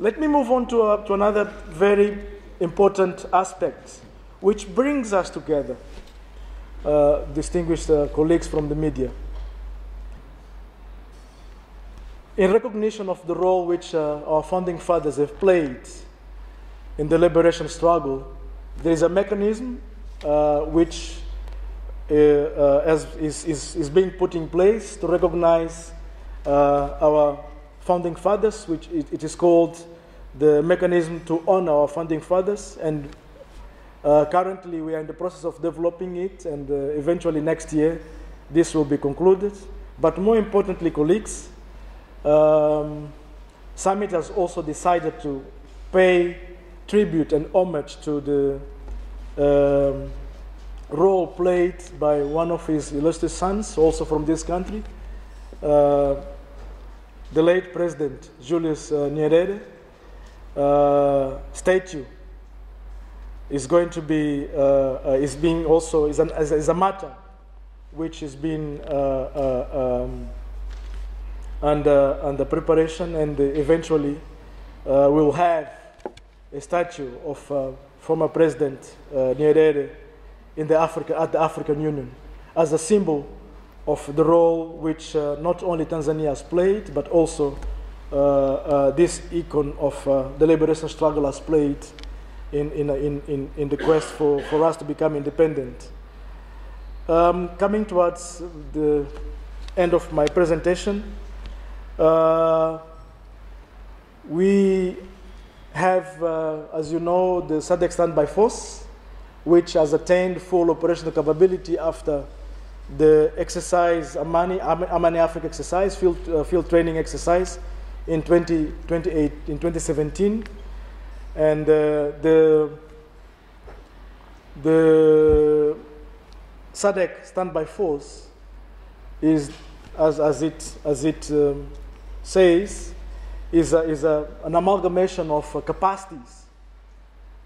Let me move on to another very important aspect, which brings us together, distinguished colleagues from the media. In recognition of the role which our founding fathers have played in the liberation struggle, there is a mechanism which is being put in place to recognize our founding fathers, which it is called the mechanism to honor our founding fathers, and currently we are in the process of developing it, and eventually next year this will be concluded. But more importantly, colleagues, Summit has also decided to pay tribute and homage to the role played by one of his illustrious sons, also from this country, the late President Julius Nyerere. Statue is going to be is a matter which is being under preparation, and eventually we'll have a statue of former President Nyerere at the African Union, as a symbol of the role which not only Tanzania has played, but also this icon of the liberation struggle has played in the quest for us to become independent. Coming towards the end of my presentation, we have, as you know, the SADC standby force, which has attained full operational capability after the exercise, Amani Africa exercise, field training exercise in 2017, and the SADC standby force is, as it says, is an amalgamation of capacities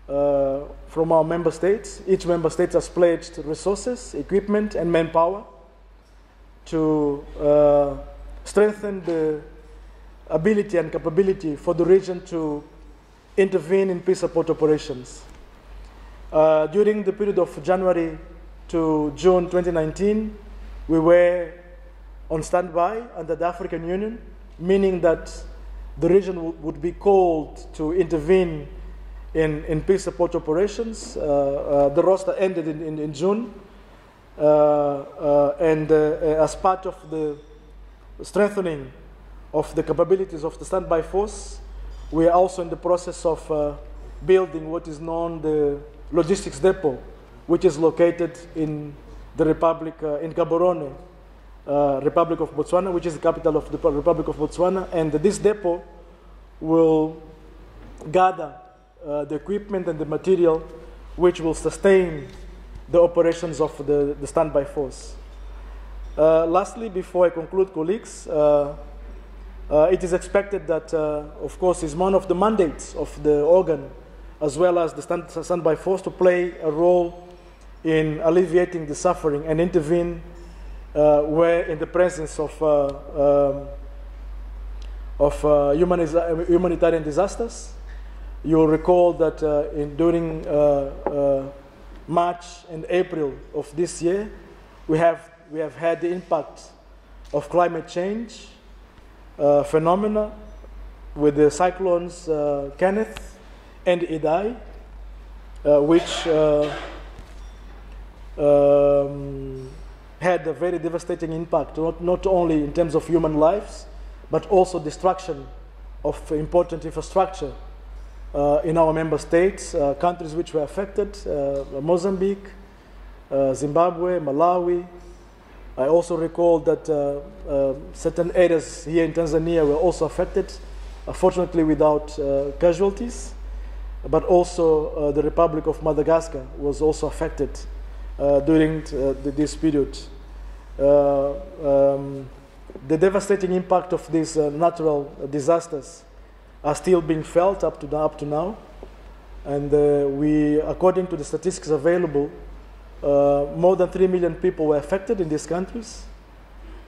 from our member states. Each member state has pledged resources, equipment, and manpower to strengthen the ability and capability for the region to intervene in peace support operations. During the period of January to June 2019, we were on standby under the African Union, meaning that the region would be called to intervene in peace support operations. The roster ended in June, and as part of the strengthening of the capabilities of the standby force, we are also in the process of building what is known the logistics depot, which is located in the Republic, in Gaborone, Republic of Botswana, which is the capital of the Republic of Botswana, and this depot will gather the equipment and the material which will sustain the operations of the standby force. Lastly, before I conclude, colleagues, it is expected that, of course, it's one of the mandates of the organ, as well as the standby force, to play a role in alleviating the suffering and intervene where in the presence of humanitarian disasters. You'll recall that during March and April of this year, we have had the impact of climate change phenomena with the cyclones Kenneth and Idai, which had a very devastating impact, not only in terms of human lives, but also destruction of important infrastructure in our member states, countries which were affected, Mozambique, Zimbabwe, Malawi. I also recall that certain areas here in Tanzania were also affected, fortunately without casualties, but also the Republic of Madagascar was also affected during this period. The devastating impact of these natural disasters are still being felt up to now, and according to the statistics available, more than 3 million people were affected in these countries,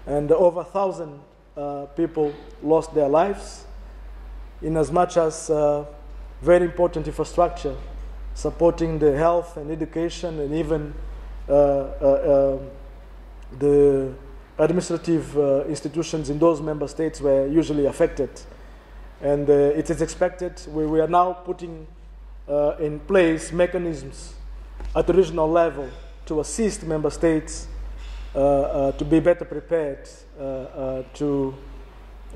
and over 1,000 people lost their lives. in as much as very important infrastructure, supporting the health and education and even the administrative institutions in those member states were usually affected. And it is expected, we are now putting in place mechanisms at the regional level to assist member states to be better prepared to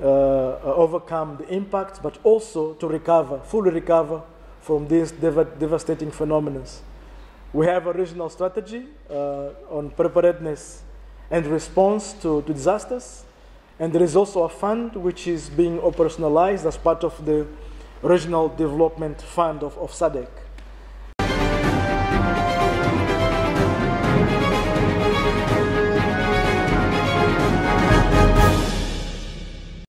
overcome the impacts, but also to recover, fully recover from these devastating phenomena. We have a regional strategy on preparedness and response to disasters, and there is also a fund which is being operationalized as part of the Regional Development Fund of SADC.